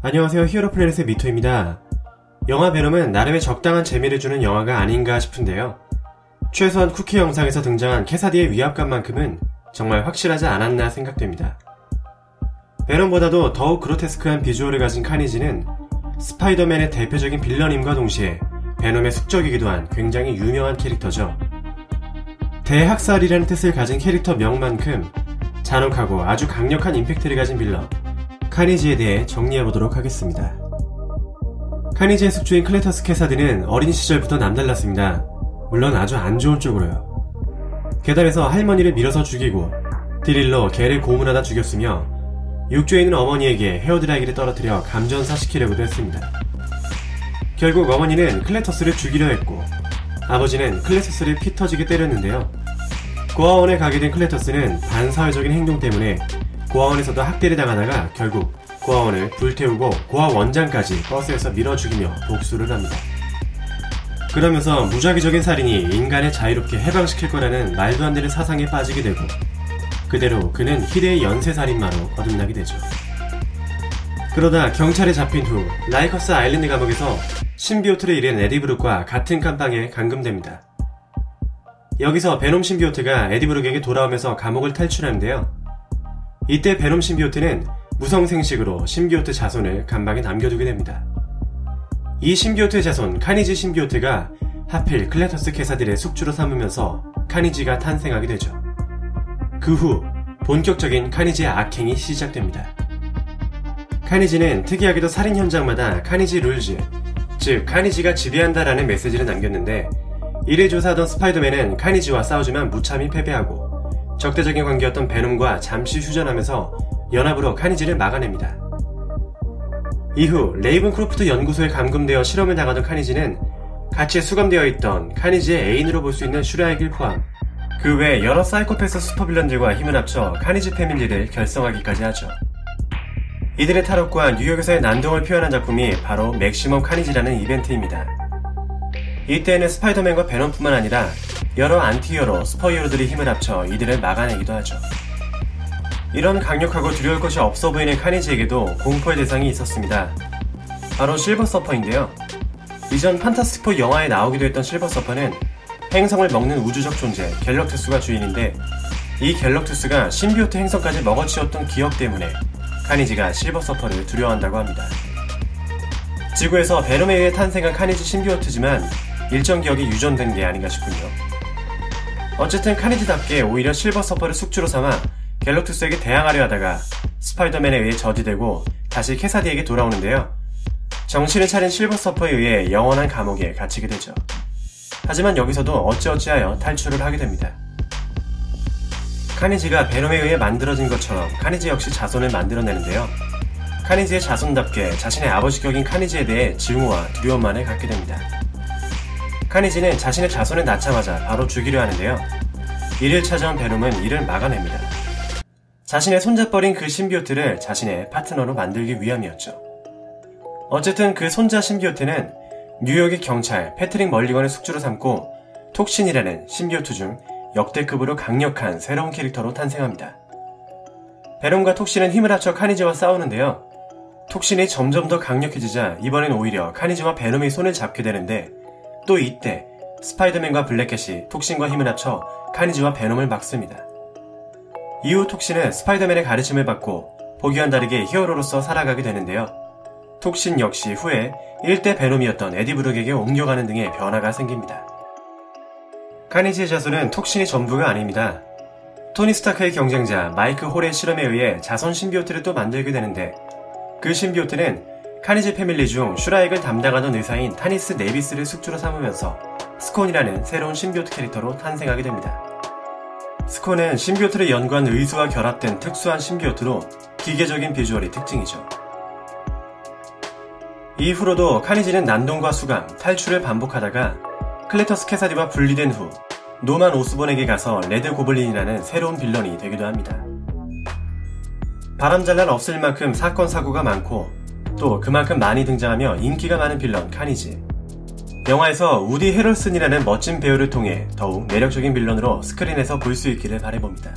안녕하세요. 히어로플래닛의 미토입니다. 영화 베놈은 나름의 적당한 재미를 주는 영화가 아닌가 싶은데요. 최소한 쿠키 영상에서 등장한 캐사디의 위압감만큼은 정말 확실하지 않았나 생각됩니다. 베놈보다도 더욱 그로테스크한 비주얼을 가진 카니지는 스파이더맨의 대표적인 빌런임과 동시에 베놈의 숙적이기도 한 굉장히 유명한 캐릭터죠. 대학살이라는 뜻을 가진 캐릭터명만큼 잔혹하고 아주 강력한 임팩트를 가진 빌런 카니지에 대해 정리해보도록 하겠습니다. 카니지의 숙주인 클레터스 캐사디는 어린 시절부터 남달랐습니다. 물론 아주 안 좋은 쪽으로요. 계단에서 할머니를 밀어서 죽이고 드릴로 개를 고문하다 죽였으며 육조에 있는 어머니에게 헤어드라이기를 떨어뜨려 감전사시키려고도 했습니다. 결국 어머니는 클레터스를 죽이려 했고 아버지는 클레터스를 피 터지게 때렸는데요. 고아원에 가게 된 클레터스는 반사회적인 행동 때문에 고아원에서도 학대를 당하다가 결국 고아원을 불태우고 고아원장까지 버스에서 밀어 죽이며 복수를 합니다. 그러면서 무작위적인 살인이 인간을 자유롭게 해방시킬 거라는 말도 안 되는 사상에 빠지게 되고 그대로 그는 희대의 연쇄살인마로 거듭나게 되죠. 그러다 경찰에 잡힌 후 라이커스 아일랜드 감옥에서 신비오트를 잃은 에디 브룩과 같은 감방에 감금됩니다. 여기서 베놈 신비오트가 에디 브룩에게 돌아오면서 감옥을 탈출하는데요. 이때 베놈 신비오트는 무성생식으로 신비오트 자손을 감방에 남겨두게 됩니다. 이 신비오트의 자손 카니지 신비오트가 하필 클레터스 캐사디를 숙주로 삼으면서 카니지가 탄생하게 되죠. 그 후 본격적인 카니지의 악행이 시작됩니다. 카니지는 특이하게도 살인 현장마다 카니지 룰즈, 즉 카니지가 지배한다라는 메시지를 남겼는데 이를 조사하던 스파이더맨은 카니지와 싸우지만 무참히 패배하고 적대적인 관계였던 베놈과 잠시 휴전하면서 연합으로 카니지를 막아냅니다. 이후 레이븐크로프트 연구소에 감금되어 실험을 당하던 카니지는 같이 수감되어 있던 카니지의 애인으로 볼 수 있는 슈라이길 포함 그 외 여러 사이코패스 슈퍼빌런들과 힘을 합쳐 카니지 패밀리를 결성하기까지 하죠. 이들의 탈옥과 뉴욕에서의 난동을 표현한 작품이 바로 맥시멈 카니지라는 이벤트입니다. 이때에는 스파이더맨과 베놈뿐만 아니라 여러 안티히어로, 슈퍼히어로들이 힘을 합쳐 이들을 막아내기도 하죠. 이런 강력하고 두려울 것이 없어 보이는 카니지에게도 공포의 대상이 있었습니다. 바로 실버 서퍼인데요. 이전 판타스틱 4 영화에 나오기도 했던 실버 서퍼는 행성을 먹는 우주적 존재 갤럭투스가 주인인데 이 갤럭투스가 신비오트 행성까지 먹어치웠던 기억 때문에 카니지가 실버 서퍼를 두려워한다고 합니다. 지구에서 베놈에 의해 탄생한 카니지 신비오트지만 일정 기억이 유전된 게 아닌가 싶군요. 어쨌든 카니지답게 오히려 실버 서퍼를 숙주로 삼아 갤럭투스에게 대항하려 하다가 스파이더맨에 의해 저지되고 다시 캐사디에게 돌아오는데요. 정신을 차린 실버 서퍼에 의해 영원한 감옥에 갇히게 되죠. 하지만 여기서도 어찌어찌하여 탈출을 하게 됩니다. 카니지가 베놈에 의해 만들어진 것처럼 카니지 역시 자손을 만들어내는데요. 카니지의 자손답게 자신의 아버지 격인 카니지에 대해 증오와 두려움만을 갖게 됩니다. 카니지는 자신의 자손을 낳자마자 바로 죽이려 하는데요. 이를 찾아온 베놈은 이를 막아냅니다. 자신의 손자뻘인 그 신비오트를 자신의 파트너로 만들기 위함이었죠. 어쨌든 그 손자 신비오트는 뉴욕의 경찰 패트릭 멀리건을 숙주로 삼고 톡신이라는 신비오트 중 역대급으로 강력한 새로운 캐릭터로 탄생합니다. 베놈과 톡신은 힘을 합쳐 카니지와 싸우는데요. 톡신이 점점 더 강력해지자 이번엔 오히려 카니지와 베놈이 손을 잡게 되는데 또 이때 스파이더맨과 블랙캣이 톡신과 힘을 합쳐 카니지와 베놈을 막습니다. 이후 톡신은 스파이더맨의 가르침을 받고 보기와는 다르게 히어로로서 살아가게 되는데요. 톡신 역시 후에 일대 베놈이었던 에디 브룩에게 옮겨가는 등의 변화가 생깁니다. 카니지의 자손은 톡신이 전부가 아닙니다. 토니 스타크의 경쟁자 마이크 홀의 실험에 의해 자손 신비오트를 또 만들게 되는데 그 신비오트는 카니지 패밀리 중 슈라익을 담당하던 의사인 타니스 네비스를 숙주로 삼으면서 스콘이라는 새로운 신비오트 캐릭터로 탄생하게 됩니다. 스콘은 신비오트를 연구한 의수와 결합된 특수한 신비오트로 기계적인 비주얼이 특징이죠. 이후로도 카니지는 난동과 수감, 탈출을 반복하다가 클레터스 캐사디와 분리된 후 노만 오스본에게 가서 레드 고블린이라는 새로운 빌런이 되기도 합니다. 바람잘날 없을 만큼 사건 사고가 많고 또 그만큼 많이 등장하며 인기가 많은 빌런 카니지. 영화에서 우디 헤럴슨이라는 멋진 배우를 통해 더욱 매력적인 빌런으로 스크린에서 볼 수 있기를 바라봅니다.